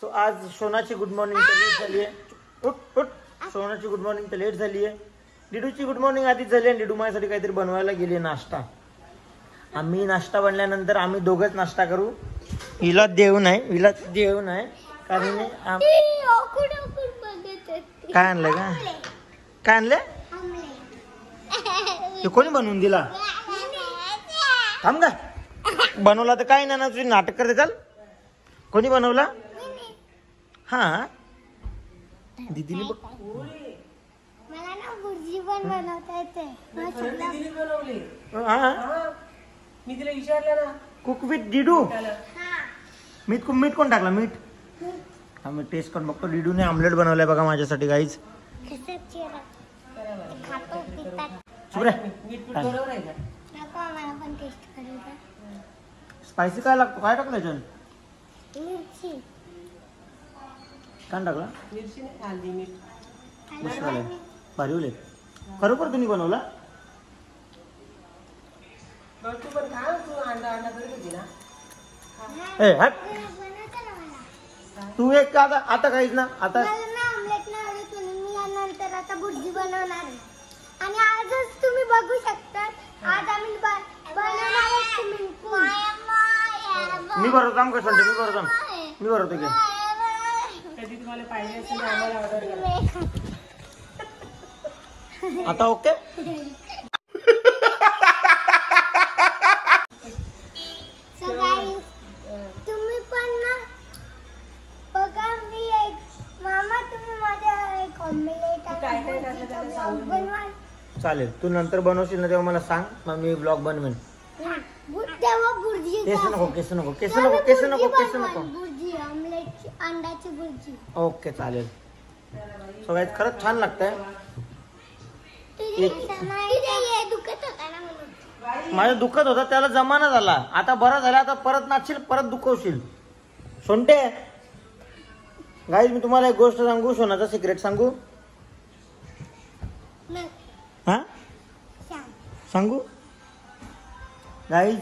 So आज सोनाची good morning तर late झाली आहे. उठ उठ. सोनाची गुड मॉर्निंग तर लेट झाली आहे. डिडूची गुड मॉर्निंग आधीच झाली आहे. डिडू माझ्यासाठी काहीतरी बनवायला गेली नाश्ता. आम्ही नाश्ता बनल्यानंतर आम्ही दोघंच नाश्ता करू. हिला देऊ नाही कारण काय आणलंय का काय आणलंय हे कोणी बनवून दिला थांब का बनवला तर काय ना तुझी नाटक करते. चाल कोणी बनवला हा दीदीने बघ मला ना भुर्जी पण बनवता येते. मी तिला विचारलं ना कुक विथ डिडू. मीठ कोण टाकला मीठ आम्ही टेस्ट करून बघतो. डिडूने ऑमलेट बनवलाय बघा माझ्यासाठी गाईज. स्पायसी काय लागतो काय टाकलं याच्यात मिरची काय टाकला मिरची नाही हळदी मीठ मस्त झालंय भारी होले. खरोखर तुम्ही बनवला तू पण खा. तू अंडा करत होती ना. ए हट तू एक आता काहीच ना आता ऑमलेट नाही आवडत म्हणून मी यानंतर आता भुर्जी बनवणार आहे. आणि आजच तुम्ही बघू शकता आज आम्ही बनवणार आहे स्विमिंग पूल. मी भरतो काम कसं मी भरतो की कधी तुम्हाला पाहिजे असेल तर आम्हाला ऑर्डर करा. आता ओके. तुम्ही पण ना बघा मी एक मामा तुम्ही माझ्या एक ऑमलेट बनवा. चालेल तू नंतर बनवशील ना तेव्हा मला सांग मग मी ब्लॉग बनवेन. तेव्हा भुर्जी केस नको भुर्जी ऑमलेट अंड्याची भुर्जी. ओके चालेल. सो गाईज खरंच छान लागतंय. दुखत होता ना म्हणून माझं दुखत होता त्याला जमाना झाला. आता बरा झाला आता परत नाचशील परत दुखवशील. सोनटे गाईज मी तुम्हाला एक गोष्ट सांगू सोनाचा सिक्रेट सांगू हा सांगू गाईज.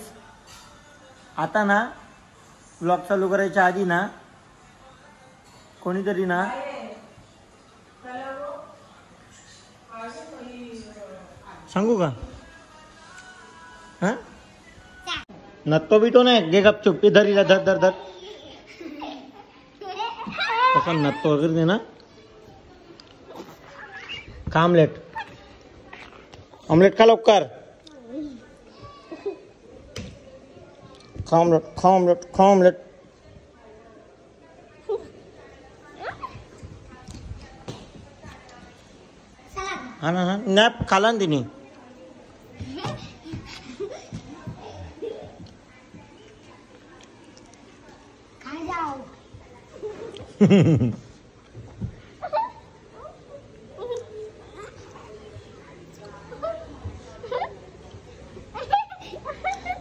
आता ना ब्लॉग चालू करायच्या आधी ना कोणीतरी ना सांगू का हा नत्तो बिटो नाही गे गपचूप धरीला धर तसं नत्तो वगैरे ना का ऑमलेट खा लवकर खा ऑमलेट हा ना नॅप खाला ना तिने.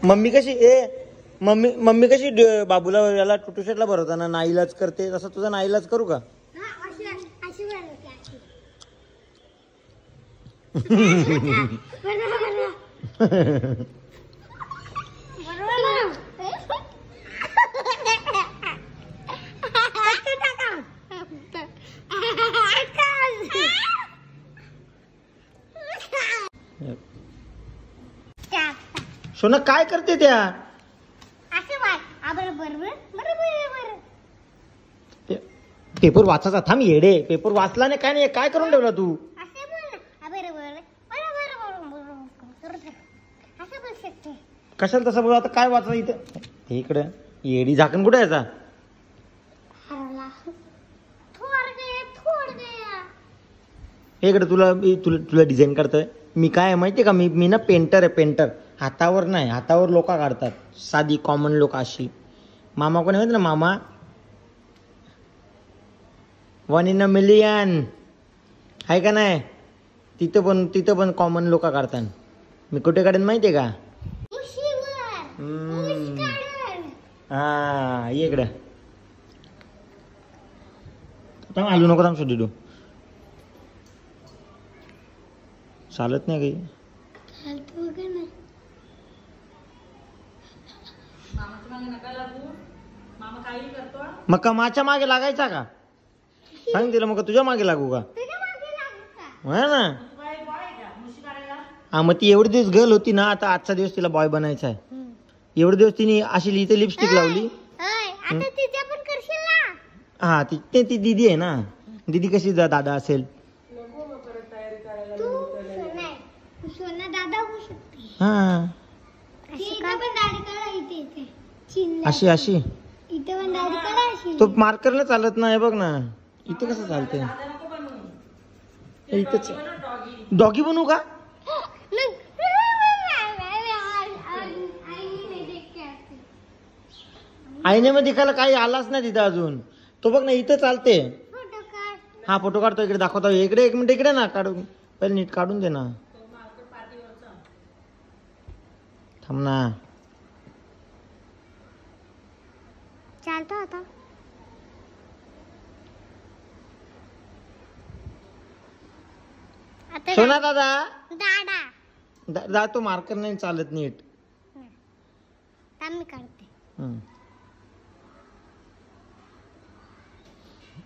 मम्मी कशी बाबूला याला टुटूशेटला भरवताना नाईलाज करते तसं तुझा नाईलाज करू का. सोना काय करते त्या पेपर वाचायचा थांब येडे. पेपर वाचला नाही काय नाही काय करून ठेवला तू. कशाला तसं बोल. आता काय वाचा इथं इकडं येडी झाकण कुठे याचा इकडे तुला डिझाईन करतोय मी. काय माहितीये का मी ना पेंटर आहे पेंटर. हातावर नाही हातावर लोक काढतात साधी कॉमन लोक अशी. मामा कोणी माहिती ना मामा 1 in a million आहे का नाही. तिथं पण कॉमन लोक काढतात. मी कुठे काढेन माहितीये का हा इकडे हलू नको थांब सुद्धा चालत नाही काही. मामा काही करतो. मग का माझ्या मागे लागायचा का? सांग तिला मग तुझ्या मागे लागू का? तुझ्या मागे लागू का? है ना. तू काय बॉय आहे का मुशी काढायला? हा मग ती एवढे दिवस गर्ल होती ना, आता आजचा दिवस तिला बॉय बनायचा आहे. एवढे दिवस तिने अशी इथे लिपस्टिक लावली. आता तिच्या पण करशील ना. हा ती दीदी आहे ना. दीदी कशी दादा असेल. नको मग परत तयारी करायला. तू सोना दादा होऊ शकते. हा इथे पण दाढी काढा. इथे चिनला. अशी इथे पण दाढी काढा अशी. तो मार्करला चालत नाही बघ ना. इथे कसं चालतंय? नको बनवू. इथेच डॉगी. डॉगी बनवू का? आईने मध्ये दिखायला काही आलाच नाही तिथं अजून. तो बघ ना इथं चालते. फोटो काढ. हा फोटो काढतो. इकडे दाखवतो. इकडे 1 मिनिट इकडे ना काढून. पहिले नीट काढून दे ना. थांब ना. चालतो आता. सोना दादा दादा जातो. मार्कर नाही चालत नीट. मी काढते.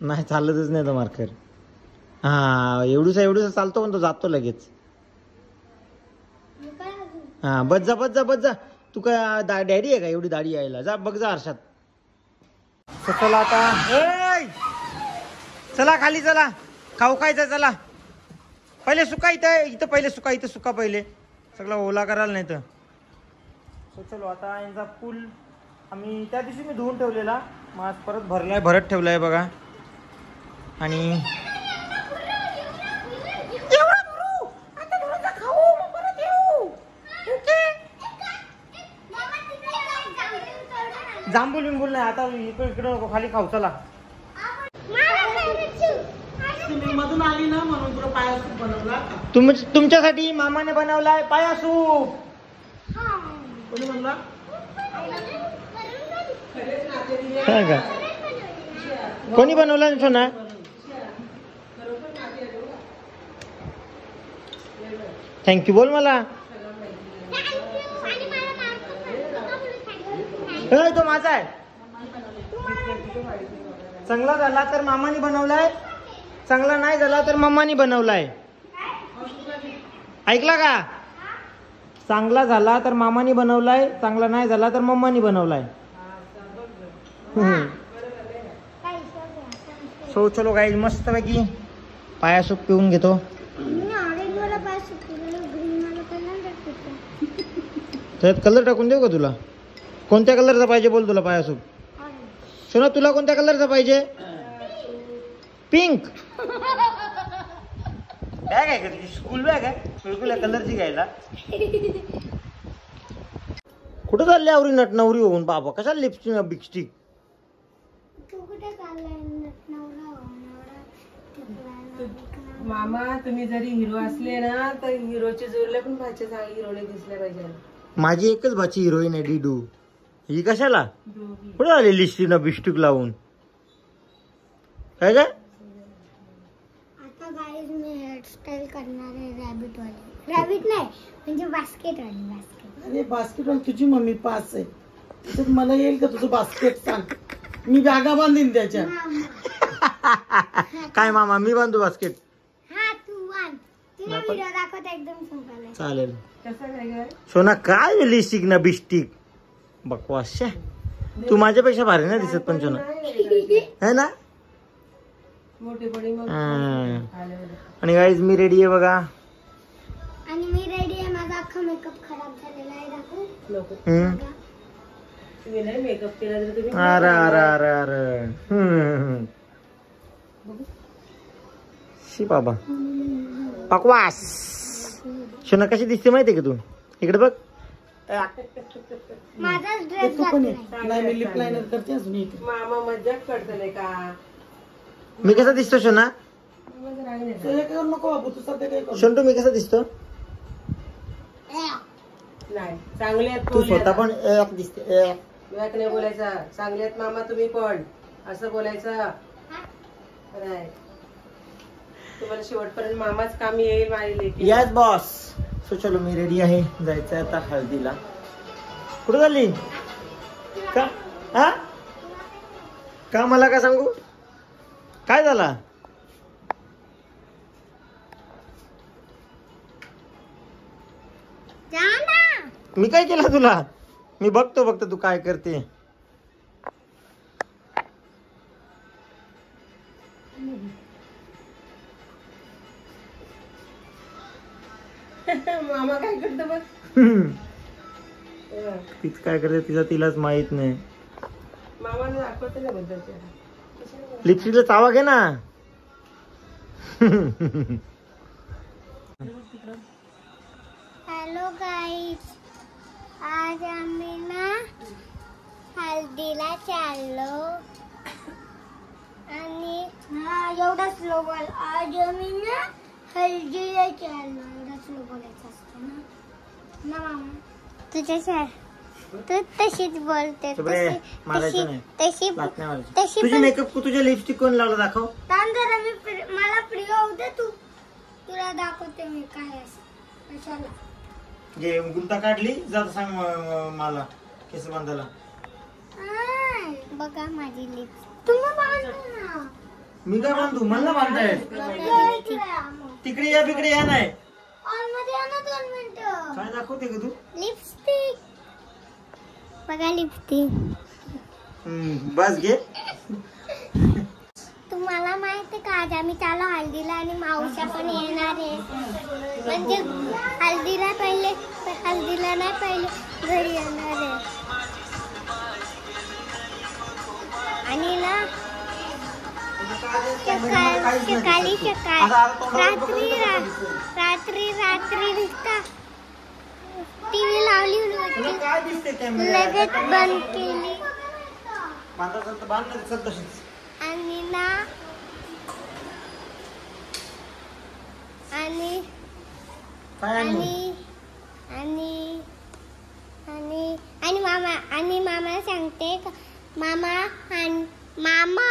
नाही चालतच नाही तो मार्कर. हा एवढूसा चालतो पण तो जातो लगेच. हा बस जा. तू काय डॅडी आहे का एवढी दाढी यायला? जा बघ जा आरशात. चला आता. चला खाली चला. खाऊ खायचं चला. पहिले सुका इथं पहिले सुका पहिले सगळं ओला करायला नाही तर. चलो आता यांचा पूल आम्ही त्या दिवशी मी धुवून ठेवलेला. मग आज परत भरत ठेवलाय बघा. आणि जांभूल बिंबूल नाही आता. इकडे नको खाली खाऊ चला. तुम्ही मधून आली ना म्हणून तुला पाया सूप बनवला. तुमच्यासाठी मामाने बनवलाय पाया सूप. कोणी म्हणला? काय का कोणी बनवला सोना? थँक्यू बोल मला. तो माझा आहे. चांगला झाला तर मामाने बनवलाय. चांगला नाही झाला तर मम्मानी बनवलाय. ऐकला का? चांगला झाला तर मामानी बनवलाय. चांगला नाही झाला तर मम्मानी बनवलाय. सो चलो गाईज मस्त पैकी पाया सूप पिऊन घेतो. त्यात कलर टाकून देऊ का तुला? कोणत्या कलरचा पाहिजे बोल तुला पाया सूप? सोना तुला कोणत्या कलरचा पाहिजे? पिंक. बॅग आहे का तुझी? स्कूल बॅग आहे? बिलकुल कलरची घ्यायला. कुठं चालली आवरी नटनवरी होऊन बाबा? कशाला लिपस्टिक बिगस्टिक? मामा तुम्ही जरी हिरो असले ना तर हिरोचे जोडले पण भाचे चांगले हिरोने दिसले पाहिजे. माझी एकच भाची हिरोईन आहे डीडू. ही कशाला दोघी. कुठं आली लिस्टिक बिस्टिक लावून? काय काय आता गाईज मी हेअरस्टाईल करणार आहे. रॅबिट वाली. रॅबिट नाही म्हणजे बास्केट वाली. बास्केट. अरे बास्केट तुझी मम्मी पास आहे. त्याच्यात मला येईल का तुझं बास्केट? सांग मी बॅगा बांधीन त्याच्या. काय मामा मी बांधू बास्केट? हा तू बांध. तुला व्हिडिओ दाखवता एकदम सोपा. चालेल. कसं काय? सोना काय लिस्टिक ना बिस्टिक बकवास. तू माझ्यापेक्षा भारी ना दिसत पण सोना है ना. मोठेपणी मग आणि गाईज मी रेडी आहे बघा. आणि मी रेडी आहे. माझा अख्खा मेकअप खराब झालेला आहे. दाखवू? नको. हम्म. तुम्ही नाही मेकअप केला तर तुम्ही अरे अरे अरे अरे शी बाबा बकवास. सोना कशी दिसते माहितीये का तू? इकडे बघ. माझा ड्रेस नाही मी लिप लाइनर करते अजून इथे. मामा मजाक करतले का? मी कसा दिसतो सोना? नको बाबू तू सध्या काय करू. सोनू मी कसा दिसतो? नाही चांगले आहेत. तू स्वतः पण एक दिसते. विवेक नाही बोलायचा. चांगले आहेत मामा तुम्ही पण असं बोलायचं नाही. तुम्हाला शेवटपर्यंत मामाच कामी येईल माझी लेकी. Yes boss. सो चलो मी रेडी आहे. जायचं आता हळदीला. कुठं झाली का? हा का मला का सांगू? काय झाला? जा ना. मी काय केलं तुला? मी बघतो फक्त तू काय करते. मामा काय करतो बघ. तीच काय करते तिला तिलाच माहित नाही. मामाने दाखवते ना बद्दल. लिपस्टिकला चावा घे ना. हॅलो गाईज, आज आम्ही ना हल्दीला चाललो आणि एवढा स्लो बोल. आज आम्ही ना हल्दीला चाललो. एवढा स्लो बोलायचं असतं ना मामा. तुझ्या तू तशीच बोलते. मारायचं नाही. तशी तुझे मेकअप तुझ्या लिपस्टिक कोण लावलं दाखव. जरा मला फ्री होऊ दे. तुला दाखवते मी काय असं. कशाला जे गुंता काढली जात सांग मला केस बांधायला. बघा माझी लिप्स. तुम्ही बांधू ना. मी काय बांधू? मला बांधताय. तिकडे या बिकडे या नाही. ऑलमध्ये या ना 2 मिनिटं. काय दाखवते का तू? लिपस्टिक बघा. लिपस्टिक बस घे. तुम्हाला माहिती का आज आम्ही चालू हल्दीला आणि मावश्या पण येणार आहे. म्हणजे हल्दीला नाही पहिले घरी येणार आहे. आणि ना रात्री दिसता टीव्ही लावली होती. काय दिसते लगेच बंद केली. आणि ना आणि मामा सांगते मामा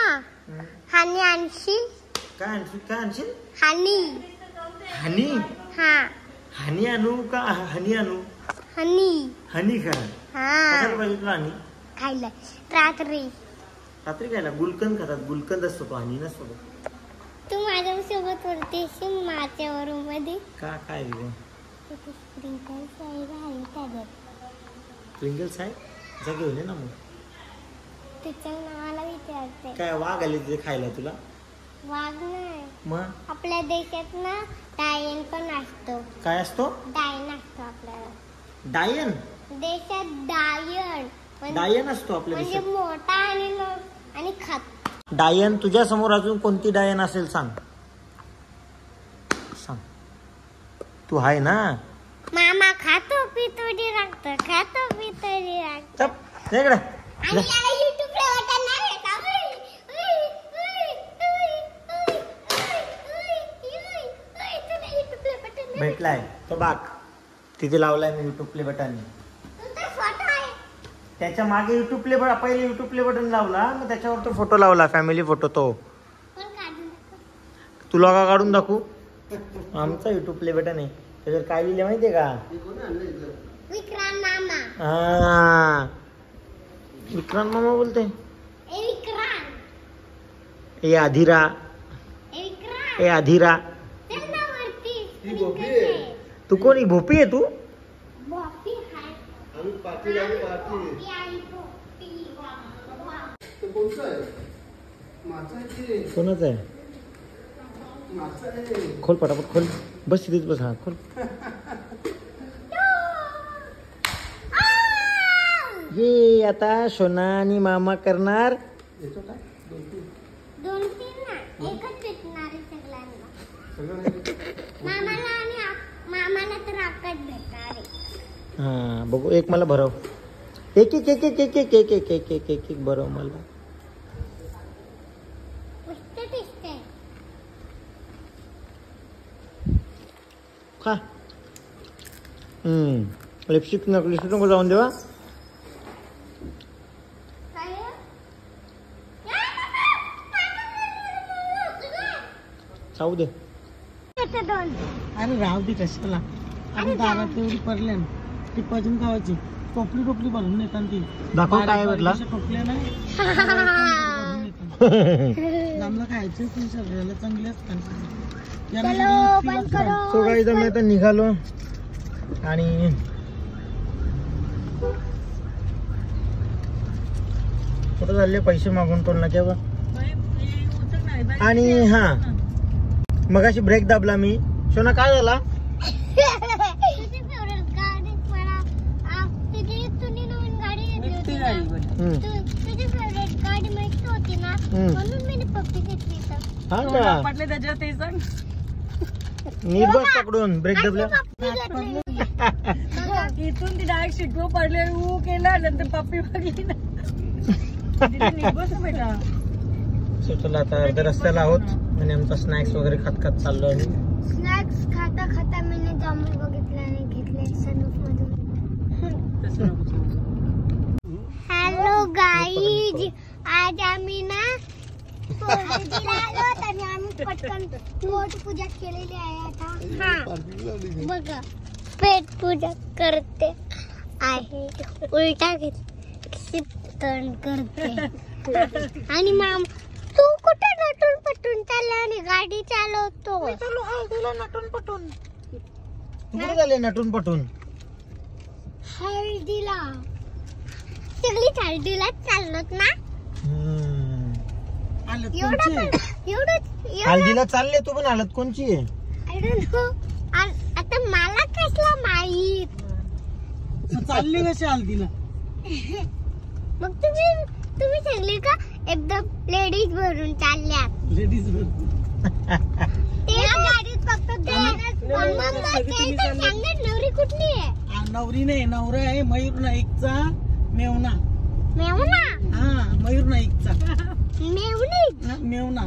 हानी आणशील. काय आणशील? हानी. हा हनी आणू का हनी आणू? हनी का? कशाला पाहिजे तुला हनी? खायला रात्री खायला गुलकंद खातात. गुलकंद असतो तो, हनी नसतो तो. तू माझ्यासोबत वरती माझ्या रूम मध्ये का काय स्प्रिंकल्स आहे त्याच्यात. प्रिंगल्स आहे जा घेऊन ये ना. मग तिच्या नावाला विचारते. काय वाघ आले तिथे खायला तुला? वाघ नाही. मग आपल्या देशात ना डायन पण असतो. काय असतो? डायन असतो आपल्याला डायन. देशात डायन डायन असतो आपल्या म्हणजे देशात. मोठा आणि खात. डायन तुझ्या समोर अजून कोणती डायन असेल सांग. तू आहे ना. मामा खातो पितो राखत. चप इकडे. आणि याला YouTube ला वाटणार आहे का? भेटलाय तो बाग तिथे लावलाय मी युट्यूब प्ले बटन. त्याच्या मागे युट्यूब प्ले पहिले युट्यूब प्ले बटन लावला, मग त्याच्यावर तो फोटो लावला, फॅमिली फोटो. तो तुला का काढून दाखवू? आमचा युट्यूब प्ले बटन आहे. त्याच्यावर काय लिहिले माहितीये का? विक्रांत मामा. हा विक्रांत मामा बोलते. ए अधीरा. ए अधीरा. तू कोणी भोपी आहे तू? कोणाच आहे? खोल पटापट खोल. बस तिथेच बस. हा खोल. ये आता सोना आणि मामा करणार. 2-3 ना एकच भेटणार सगळ्यांना. मामाला तर आकाश भेटणार आहे. हा बघू. एक मला भरव. एक एक एक एक एक एक एक एक एक एक एक एक भरव मला. खा. लिपस्टिक नको जाऊन देवा. खाऊ दे. अरे राहू दे कशाला. आणि दारात एवढी पडले ती पजून खावायची. टोपली भरून येतात ती. दाखव काय भेटला. टोपल्या नाही आम्हाला खायचं पण सगळ्याला चांगले असतात. चलो बंद करो. सो गाईज आम्ही आता निघालो आणि कुठं चालले पैसे मागून टोल नाक्यावर. आणि हा मगाशी ब्रेक दाबला मी. सोना काय झाला? तुझी फेवरेट गाडी मला तुझी जुनी नवीन गाडी घेतली होती. तुझी फेवरेट गाडी माहिती होती ना, म्हणून मी पप्पी घेतली. हा का पटले त्याच्यावर ते सांग. नीट बस पकडून ब्रेक दाबला. इथून ती डायरेक्ट शिटवर पडले ऊ केला नंतर पप्पी बघली ना. बस बेटा. सो चला आता अर्ध्या रस्त्याला आहोत आणि आमचा स्नॅक्स वगैरे खात खात चाललो आहे. स्नॅक्स खाता खाता मी जांभूळ बघितले आणि घेतले सनूफ मधून. हॅलो गाईज, आज आम्ही ना पोळीला आलो आणि आम्ही पटकन पोट पूजा केलेली आहे. आता हा बघा पेट पूजा करते आहे. उलटा घेतली टर्न करते. आणि माम तू कुठे नटून पटून चालला आणि गाडी चालवतो? हळदीला नटून पटून. कुठे झाले नटून पटून? हळदीला सगळी हळदीला चाललोत ना. हळदीला चालले तू पण हालत कोणची आहे? I don't know. आता मला कसला माहित. चालली कशी हल्दीला? मग तुम्ही सांगले का एकदम लेडीज भरून चालल्यात. लेडीज त्या गाडीत फक्त नवरी कुठली आहे? नवरी नाही, नवरा आहे मयूर नाईकचा मेवना. मेवना? हा मयूर नाईकचा मेवना.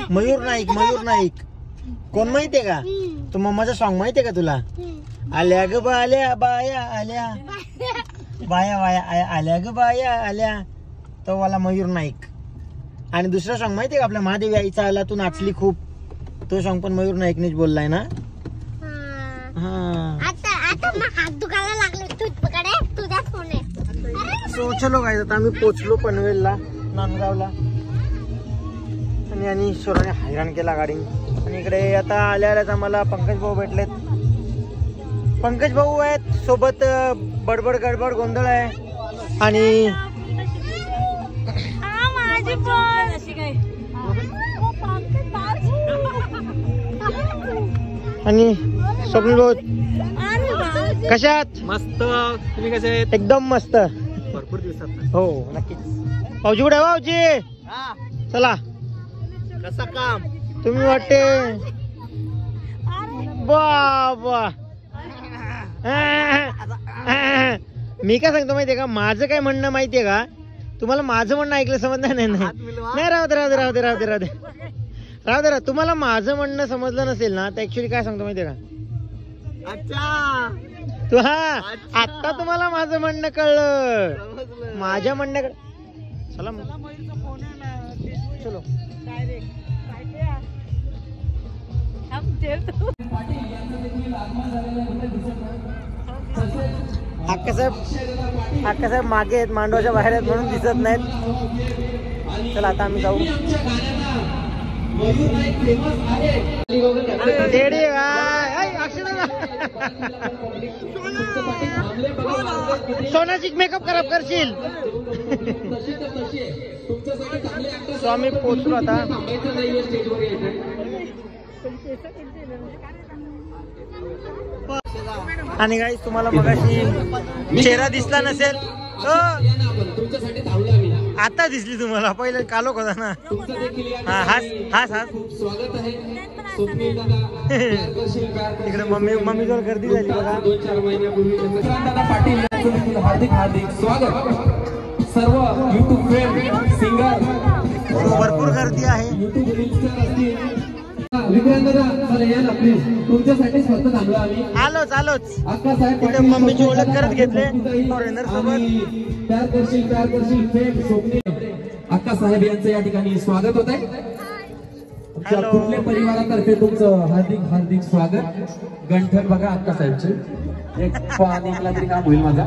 मयूर नाईक कोण माहितीये का? तू मम्माचा सॉन्ग माहितीये का तुला? आल्या ग बाल्या बाया आल्या, बाया बाया आल्या ग बाया आल्या, तो वाला मयूर नाईक. आणि दुसरा सॉन्ग माहितीये का आपल्या महादेवी आईचा आला तू नाचली खूप, तो सॉन्ग पण मयूर नाईकनेच बोललाय ना. आता मग हात दुखायला लागले. तू पकडे तुझा फोन आहे. सो चलो गाईज आता आम्ही पोचलो पनवेलला, नांदगावला. आणि ईश्वराने हैराण केला गाडी. आणि इकडे आता आल्याच आम्हाला पंकज भाऊ भेटलेत. पंकज भाऊ आहेत सोबत. बडबड गडबड गोंधळ आहे. आणि आणि स्वप्नील भाऊ कशात? मस्त. तुम्ही कसे आहेत? एकदम मस्त. भरपूर दिवसात. हो नक्कीच. भाऊजी कुठे भाऊजी? चला. कसा काम तुम्ही वाटते बाबा. मी काय सांगतो माहितीये का, माझं काय म्हणणं माहितीये का तुम्हाला? माझं म्हणणं ऐकलं समजलं नाही. नाही राहू दे. तुम्हाला माझं म्हणणं समजलं नसेल ना तर ऍक्च्युली काय सांगतो माहितीये का? अच्छा तू हा आता तुम्हाला माझं म्हणणं कळलं. माझ्या म्हणण्याकडे चला चलो. अक्कासाहेब मागे आहेत, मांडवाच्या बाहेर आहेत म्हणून दिसत नाहीत. चला आता आम्ही जाऊ. सोनाची मेकअप खराब करशील. सो आम्ही पोचलो आता. आणि गाईस तुम्हाला मगाशी चेहरा दिसला नसेल, आता दिसली तुम्हाला. पहिले कालोख होता ना. हास इकडे मम्मी जवळ गर्दी झाली बघा. हार्दिक हार्दिक स्वागत. सर्व युट्यूब फ्रेंड सिंगर भरपूर गर्दी आहे. तुमच्यासाठीच फक्त थांबलो आम्ही. आलोच. अक्कासाहेब तिथे मम्मीची ओळख करत घेतले फॉरेनर सोबत. प्यार करशील फेम स्वप्नील अक्कासाहेब यांचं या ठिकाणी स्वागत होत आहे. कुठल्या परिवारातर्फे तुमचं हार्दिक हार्दिक स्वागत. गंठन बघा अक्कासाहेबचे एक पाणीला तरी काम होईल माझा.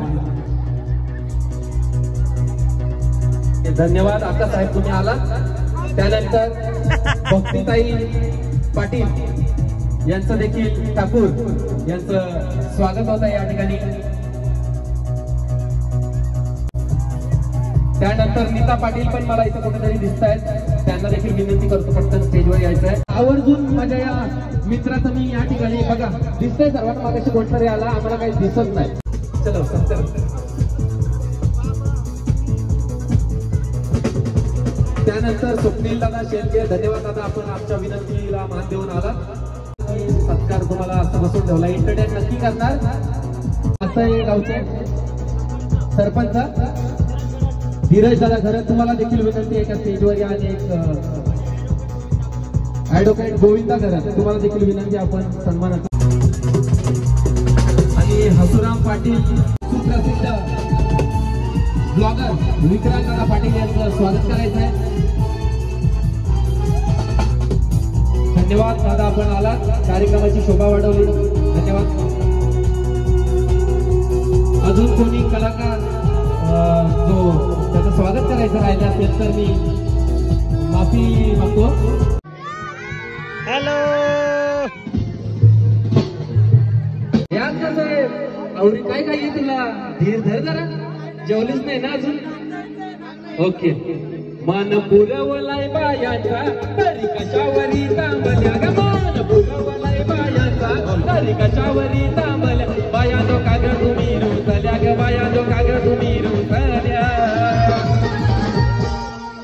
धन्यवाद अक्कासाहेब तुम्ही आलात. त्यानंतर भक्तीताई पाटील यांचं देखील ठाकूर यांचं स्वागत होत आहे या ठिकाणी. त्यानंतर नीता पाटील पण मला इथं कुठेतरी दिसत आहेत, त्यांना देखील विनंती करतो पटकन स्टेजवर यायचं आहे. आवर्जून माझ्या या मित्राचं मी या ठिकाणी बघा दिसतंय सर्वांना, मागाशी कोणतरी आला आम्हाला काही दिसत नाही. चलो चल. त्यानंतर स्वप्नील दादा शेळके, धन्यवाद दादा, आपण आमच्या विनंतीला मान देऊन आला. सत्कार तुम्हाला असं बसून ठेवला, एंटरटेन नक्की करणार असं हे गावचे सरपंच धीरज दादा खरं तुम्हाला देखील विनंती आहे का स्टेजवर या. आणि एक ऍडव्होकेट गोविंदा खरं तुम्हाला देखील विनंती, आपण सन्मानाचा. आणि हसुराम पाटील सुप्रसिद्ध ब्लॉगर विक्रांत दादा पाटील यांचं स्वागत करायचं आहे. धन्यवाद दादा, आपण आलात, कार्यक्रमाची शोभा वाढवली, धन्यवाद. अजून कोणी कलाकार जो त्याचं स्वागत करायचं राहिलं असेल तर मी माफी मागतो. हॅलो याच कसं आवडी काय काय आहे तुला, धीर धर जरा, जेवलीच नाही ना अजून. ओके. मन पुरवलाय बायाचा तरी कशावरी तांबल्या ग, मन पुरवलाय बायाचा तरी कशावरी तांबल्या, बाया जो कागद तुम्ही रुतल्या ग, बाया जो कागद तुम्ही रुतल्या.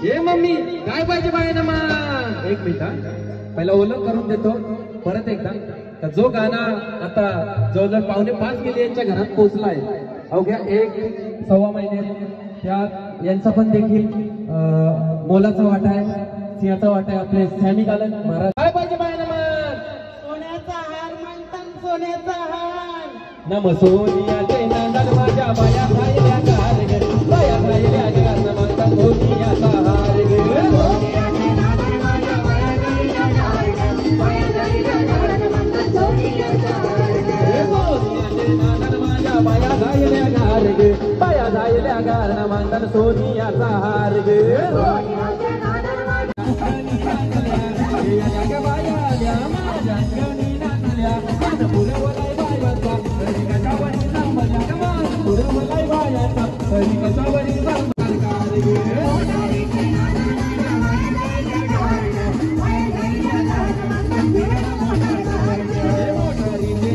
हे मम्मी काय पाहिजे बायाना मा. एक मिनिट पहिला ओळख करून देतो परत एकदा. जो गाणं आता जवळजवळ 5:45 गेले यांच्या घरात पोहोचलाय, अवघ्या 1-1.25 महिने, त्यात यांचा पण देखील मोलाचा वाटा आहे, सिंहाचा वाटा आहे. आपले सॅमी गालन महाराज काय पाहिजे बायना मान. सोन्याचा हार म्हणतात, सोन्याचा हार. नम सोनियाचे नांदन माझ्या बाया राहिल्या गार ग, बाया राहिल्या गार म्हणतात सोनियाचा हार ग. सोनियाचे नांदन माझ्या बाया राहिल्या गार ग, बाया राहिल्या गार म्हणतात सोनियाचा हार ग. सोनियाचे नांदन माझ्या बाया राहिल्या गार ग, बाया राहिल्या गार म्हणतात सोनियाचा हार ग. सोनियाचे नांदन माझ्या बाया आल्या माझ्या अंगणी नाचल्या, मन पुरवलाय बायाचा तरी कशावरी तांबल्या ग, मन पुरवलाय बायाचा तरी कशावरी तांबल्या ग. मोटारीचे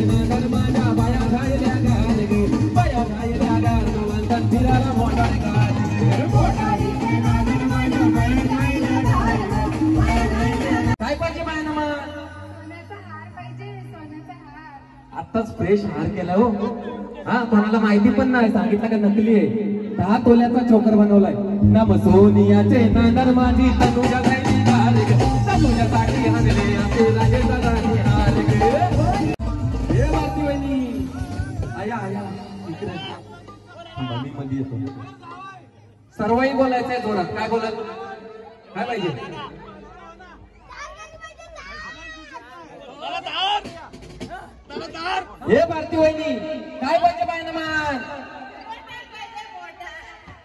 नांदन माझ्या बाया राहिल्या गार ग, बाया राहिल्या गार म्हणतात फिरायला मोटार गार ग. मोटारीचे नांदन माझ्या बाया राहिल्या गार ग, बाया राहिल्या गार. काय पाहिजे बायना मा. आत्ताच फ्रेश हार केला हो. हा कोणाला माहिती पण नाही, सांगितलं का नकली आहे. 10 तोल्याचा चोकर बनवलाय. नम सोनियाचे नांदन माझी तनुजा राहिली गार ग, तनुजासाठी हरले आपले राजेचा राणी हार ग. हे माती वहिनी आया आया इकडे मी मध्ये येतो. सर्वही बोलायचंय जोरात. काय बोलत, काय पाहिजे. हे भारती वहिनी काय पाहिजे बायना मान.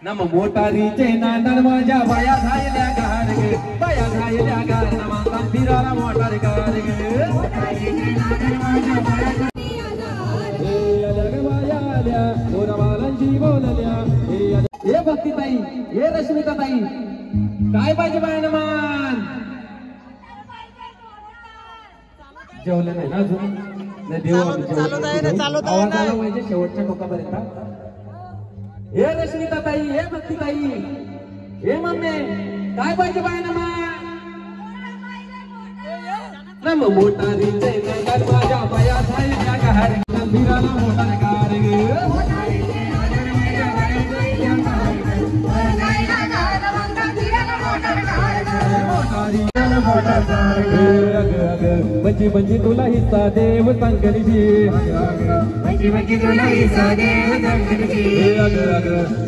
नम मोटारीचे नांदन माझ्या बाया राहिल्या गार ग, बाया राहिल्या गार म्हणतात फिरायला मोटार गार ग. बाया आल्या गोराबालांची बोलल्या. हे भक्तीताई, हे रश्मिता ताई काय पाहिजे बायना मान. जेवलं नाही ना अजून. पाहिजे शेवटच्या टोकापर्यंत. हे रश्मिता ताई, हे भक्ती ताई, हे मम्मी काय पाहिजे बायना मा. नम मोटारीचे नांदन माझ्या बाया राहिल्या गार ग, फिरायला मोटार गार ग. बंजी बंजी तुला हिस्सा देव संकरीजी, बंजी बंजी तुला हिस्सा देव संकरीजी,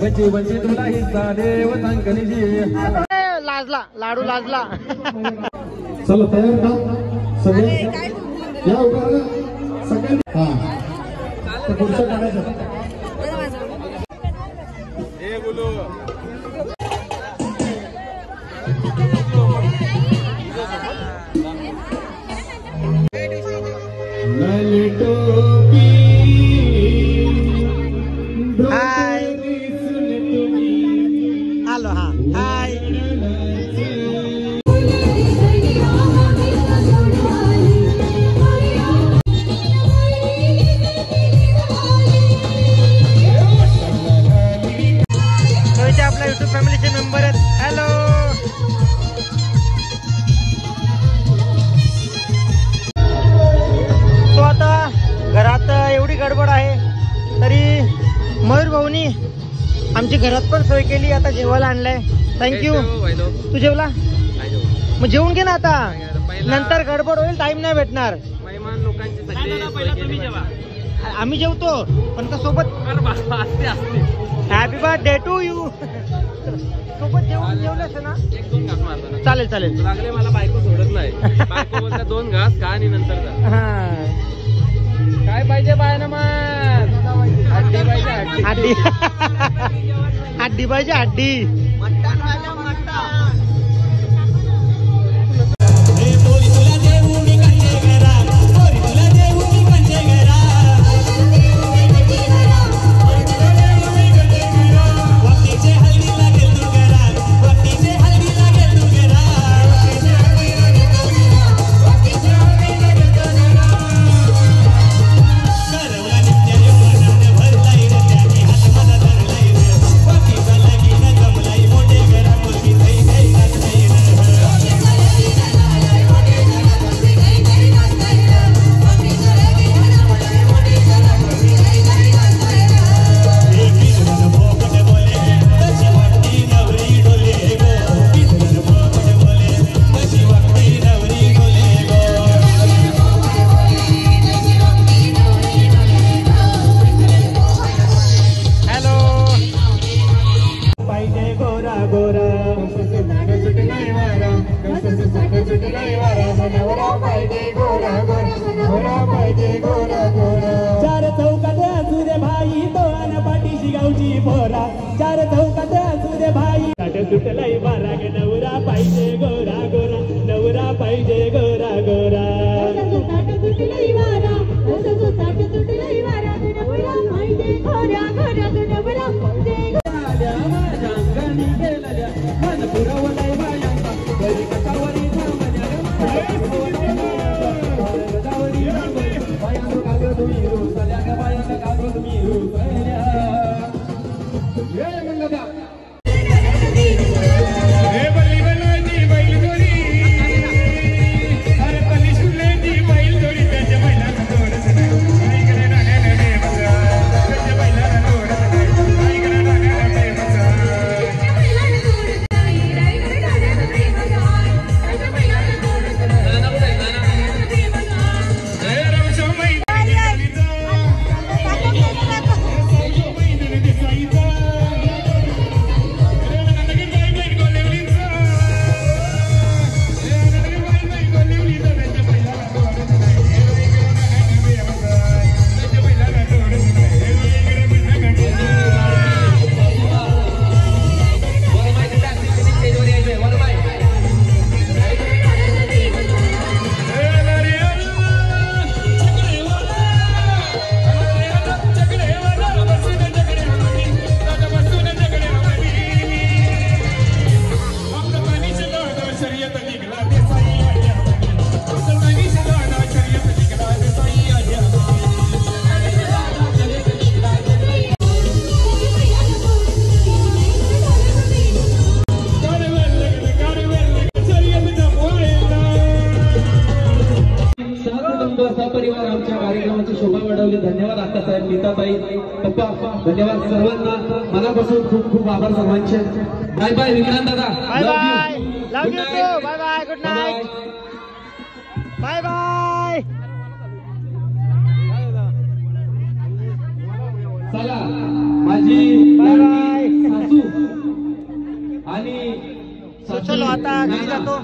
बंजी बंजी तुला हिस्सा देव संकरीजी. लाजला लाडू लाजला. चला तयार का सगळे या उभा सगळे. हा पुढचं काढायचं. हे बोलू आमची घरात पण सोय केली, आता जेवायला आणलंय. थँक्यू. तू जेवला? मग जेवून घे ना आता, नंतर गडबड होईल, टाइम नाही भेटणार. आम्ही जेवतो पण का सोबत. Happy birthday to you. सोबत जेवलेस ना? चालेल चालेल. लागले मला बायको सोडत नाही. बायको बोलता 2 घास खा आणि नंतर जा. काय पाहिजे बायना मग? हड्डी पाहिजे, हड्डी. हड्डी पाहिजे, हड्डी. परिवार आमच्या कार्यक्रमाची शोभा वाढवली. धन्यवाद आत्तासाहेब, नीताताई, पप्पा, धन्यवाद सर्वांना. मनापासून खूप खूप आभार सर्वांचे. बाय बाय विक्रांत दादा. Bye bye. Love you too. Bye bye. Good night. Bye bye. चला माझी बाय बाय. सासू आणि चलो आता घरी जातो.